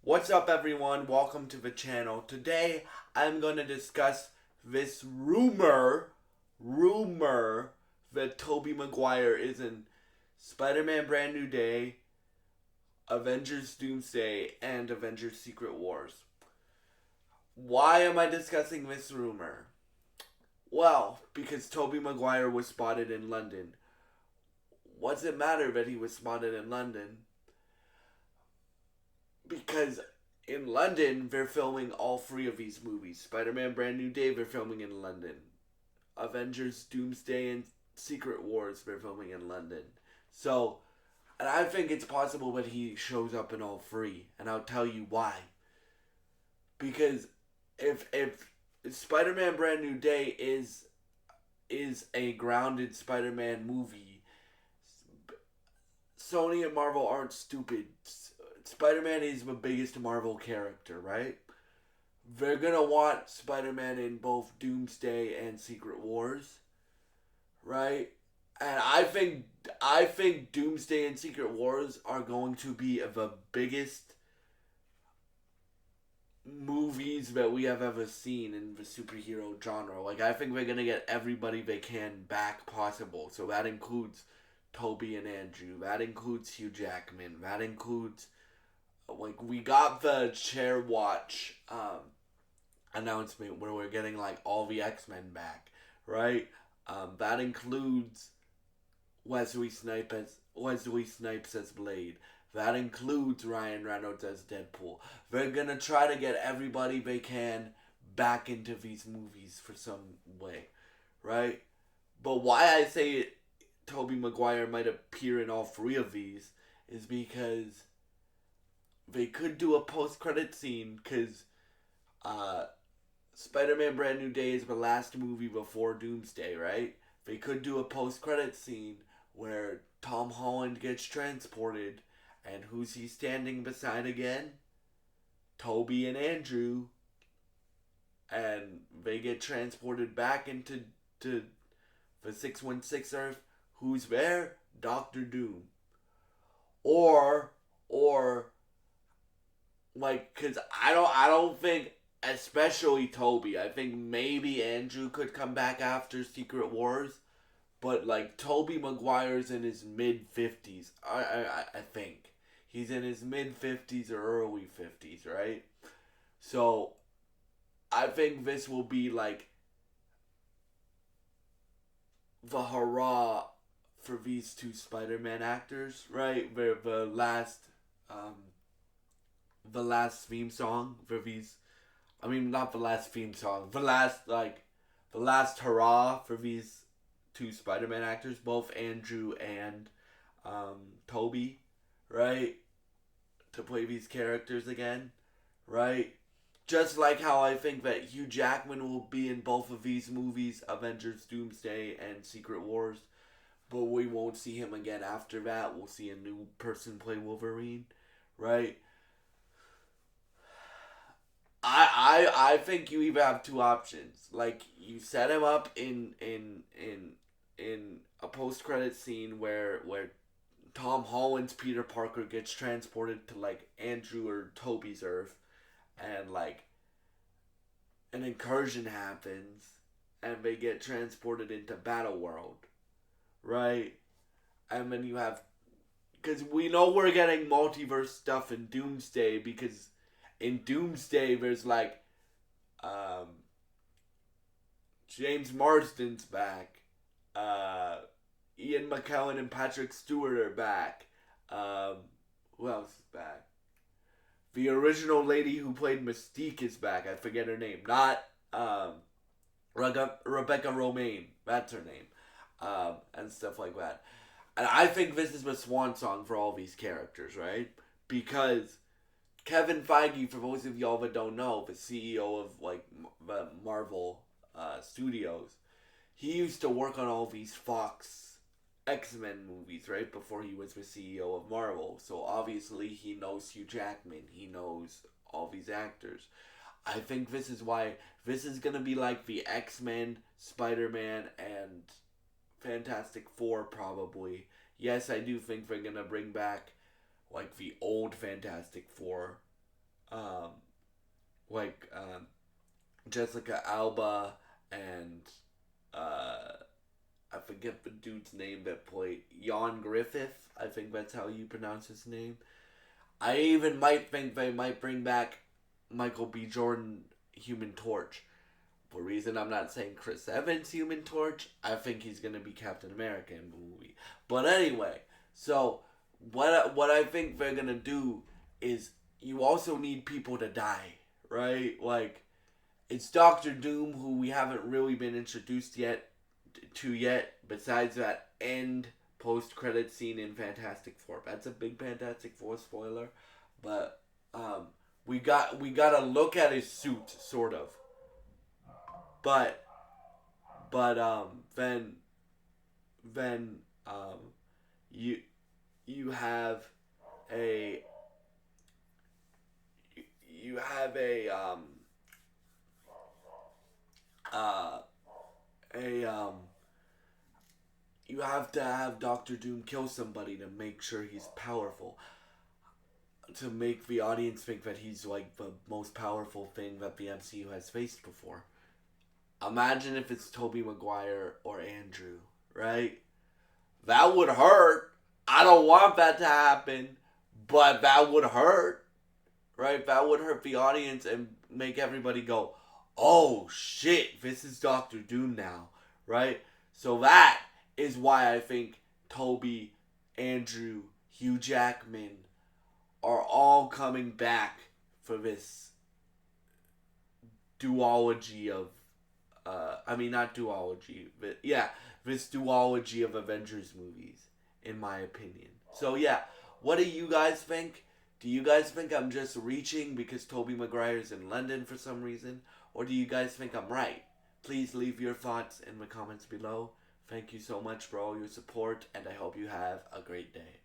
What's up, everyone? Welcome to the channel. Today, I'm going to discuss this rumor that Toby McGuire is in Spider-Man Brand New Day, Avengers Doomsday, and Avengers Secret Wars. Why am I discussing this rumor? Well, because Toby McGuire was spotted in London. What's it matter that he was spotted in London? Because in London, they're filming all three of these movies. Spider-Man Brand New Day, they're filming in London. Avengers Doomsday and Secret Wars, they're filming in London. So, and I think it's possible that he shows up in all three. And I'll tell you why. Because if Spider-Man Brand New Day is a grounded Spider-Man movie, Sony and Marvel aren't stupid. Spider-Man is the biggest Marvel character, right? They're gonna want Spider-Man in both Doomsday and Secret Wars, right? And I think Doomsday and Secret Wars are going to be the biggest movies that we have ever seen in the superhero genre. Like, I think they're gonna get everybody they can back possible. So that includes Toby and Andrew. That includes Hugh Jackman. That includes, like, we got the Chair Watch announcement where we're getting, like, all the X-Men back, right? That includes Wesley Snipes as Blade. That includes Ryan Reynolds as Deadpool. They're gonna try to get everybody they can back into these movies for some way, right? But why I say Tobey Maguire might appear in all three of these is because they could do a post-credit scene, because Spider-Man Brand New Day is the last movie before Doomsday, right? They could do a post-credit scene where Tom Holland gets transported, and who's he standing beside again? Toby and Andrew. And they get transported back into the 616 Earth. Who's there? Doctor Doom. Or like, cause I don't think, especially Toby. I think maybe Andrew could come back after Secret Wars, but like Toby Maguire's in his mid-50s. I think he's in his mid-50s or early 50s, right? So I think this will be like the hurrah for these two Spider-Man actors, right? The last theme song for these. I mean, not the last theme song. The last hurrah for these two Spider-Man actors, both Andrew and Toby, right? To play these characters again, right? Just like how I think that Hugh Jackman will be in both of these movies, Avengers Doomsday and Secret Wars, but we won't see him again after that. We'll see a new person play Wolverine, right? I think you even have two options. Like, you set him up in a post credit scene where Tom Holland's Peter Parker gets transported to like Andrew or Toby's Earth, and like an incursion happens and they get transported into Battle World, right? And then you have, because we know we're getting multiverse stuff in Doomsday, because in Doomsday there's like James Marsden's back, Ian McKellen and Patrick Stewart are back. Who else is back? The original lady who played Mystique is back. I forget her name. Not Rebecca Romaine. That's her name. And stuff like that. And I think this is the swan song for all these characters, right? Because Kevin Feige, for those of y'all that don't know, the CEO of like the Marvel Studios, he used to work on all these Fox X-Men movies, right? Before he was the CEO of Marvel. So obviously he knows Hugh Jackman. He knows all these actors. I think this is why this is going to be like the X-Men, Spider-Man, and Fantastic Four probably. Yes, I do think they're going to bring back like the old Fantastic Four um, like Jessica Alba and I forget the dude's name that played Jan Griffith. I think that's how you pronounce his name. I even might think they might bring back Michael B. Jordan, Human Torch. For reason I'm not saying Chris Evans, Human Torch, I think he's gonna be Captain America in the movie. But anyway, so what I think they're gonna do is you also need people to die, right? Like it's Doctor Doom, who we haven't really been introduced yet. Besides that end post credit scene in Fantastic Four, that's a big Fantastic Four spoiler. But we gotta look at his suit, sort of. But then you you have a you have uh a you have to have Doctor Doom kill somebody to make sure he's powerful. To make the audience think that he's like the most powerful thing that the MCU has faced before. Imagine if it's Toby McGuire or Andrew, right? That would hurt. I don't want that to happen, but that would hurt, right? That would hurt the audience and make everybody go, oh shit, this is Doctor Doom now, right? So that is why I think Toby, Andrew, Hugh Jackman are all coming back for this duology of I mean, not duology, but yeah, this duology of Avengers movies, in my opinion. So yeah, what do you guys think? Do you guys think I'm just reaching because Tobey Maguire's in London for some reason? Or do you guys think I'm right? Please leave your thoughts in the comments below. Thank you so much for all your support, and I hope you have a great day.